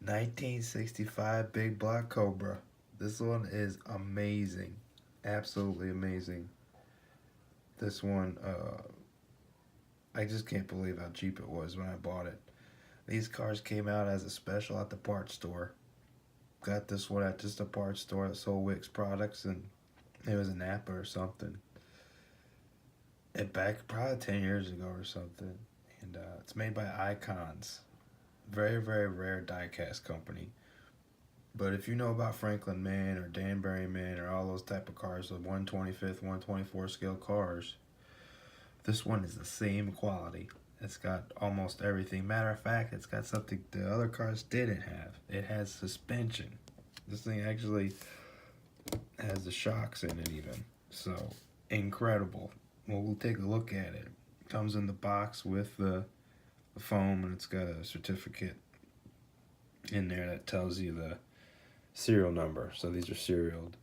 1965 Big Block Cobra. This one is amazing. Absolutely amazing. This one, I just can't believe how cheap it was when I bought it. These cars came out as a special at the parts store. Got this one at just a parts store that sold Wix products, and it was a Napa or something. It back probably 10 years ago or something. And it's made by Icons. Very, very rare diecast company. But if you know about Franklin Man or Danbury Man or all those type of cars, the 125th, 124 scale cars, this one is the same quality. It's got almost everything. Matter of fact, it's got something the other cars didn't have. It has suspension. This thing actually has the shocks in it even. So, incredible. Well, we'll take a look at it. It comes in the box with the foam, and it's got a certificate in there that tells you the serial number. So these are serialed.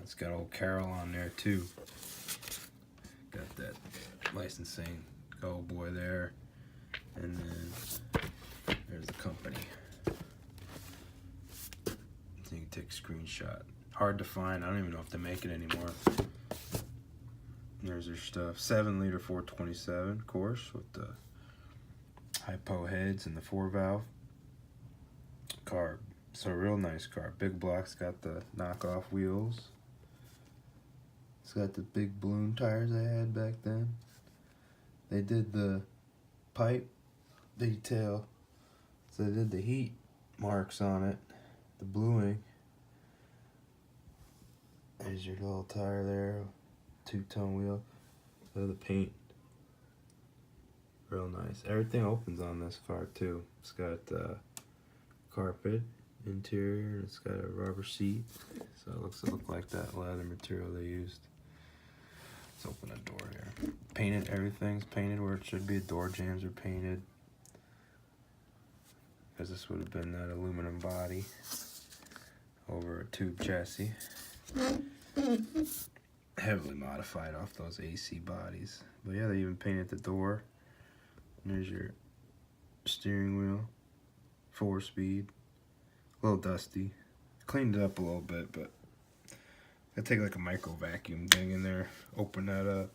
It's got old Carroll on there too. Got that licensing go boy there, and then there's the company. So you can take a screenshot. Hard to find. I don't even know if they make it anymore. There's their stuff. 7-liter 427, of course, with the hypo heads and the 4-valve car. So a real nice car. Big block's got the knockoff wheels. It's got the big balloon tires I had back then. They did the pipe detail. So they did the heat marks on it. The bluing. There's your little tire there. 2-tone wheel. So the paint. Real nice. Everything opens on this car too. It's got carpet interior, and it's got a rubber seat, so it looks like that leather material they used. Let's open a door here. Painted, everything's painted where it should be. Door jambs are painted, because this would have been that aluminum body over a tube chassis. Heavily modified off those AC bodies. But yeah, they even painted the door. And there's your steering wheel. 4-speed. A little dusty. Cleaned it up a little bit, but I take like a micro vacuum thing in there, open that up.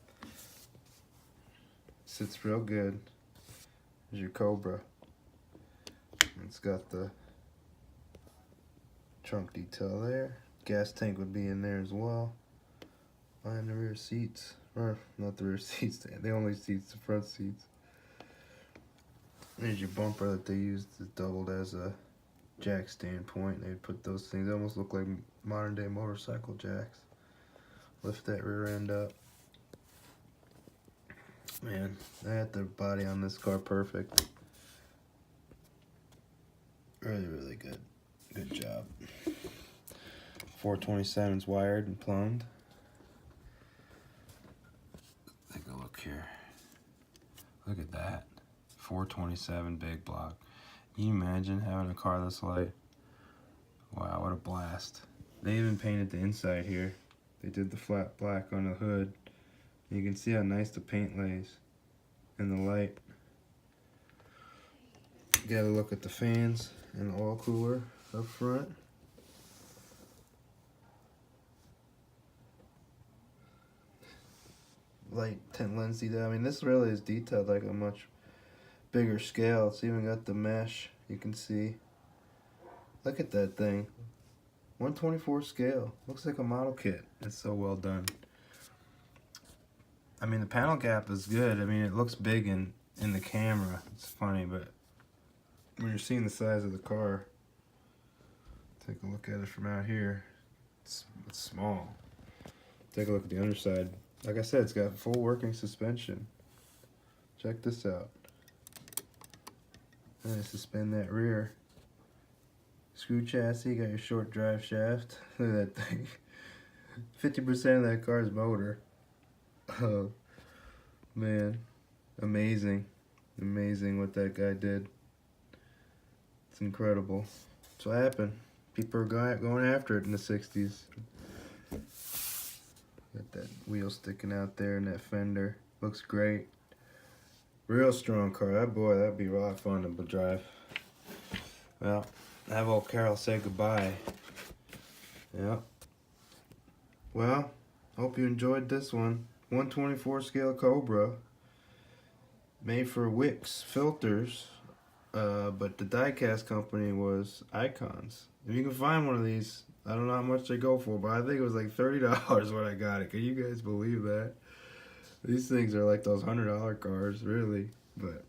Sits real good. There's your Cobra. It's got the trunk detail there. Gas tank would be in there as well. Behind the rear seats, or not the rear seats, the only seats, the front seats. There's your bumper that they used. It doubled as a jack standpoint. They put those things, they almost look like modern day motorcycle jacks. Lift that rear end up. Man, they had the body on this car perfect. Really, really good. Good job. 427's wired and plumbed. Take a look here. Look at that. 427 big block. Can you imagine having a car this light? Wow, what a blast. They even painted the inside here. They did the flat black on the hood. You can see how nice the paint lays in the light. You gotta look at the fans and the oil cooler up front. Light tint lens detail. I mean, this really is detailed like a much bigger scale. It's even got the mesh, you can see. Look at that thing. 124 scale. Looks like a model kit. It's so well done. I mean, the panel gap is good. I mean, it looks big in the camera. It's funny, but when you're seeing the size of the car, take a look at it from out here. It's small. Take a look at the underside. Like I said, it's got full working suspension. Check this out. And I suspend that rear. Screw chassis, got your short drive shaft. Look at that thing. 50% of that car's motor. Oh, man. Amazing. Amazing what that guy did. It's incredible. That's what happened. People are going after it in the 60s. Got that wheel sticking out there and that fender. Looks great. Real strong car. That boy, that'd be a lot of fun to drive. Well, have old Carroll say goodbye. Yeah. Well, hope you enjoyed this one. 124 scale Cobra. Made for Wix filters. But the diecast company was Icons. If you can find one of these, I don't know how much they go for, but I think it was like $30 when I got it. Can you guys believe that? These things are like those $100 cars, really. But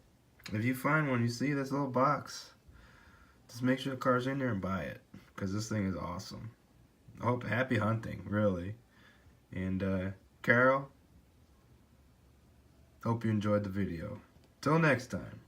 if you find one, you see this little box, just make sure the car's in there and buy it, because this thing is awesome. I hope happy hunting, really. And Carol, hope you enjoyed the video. Till next time.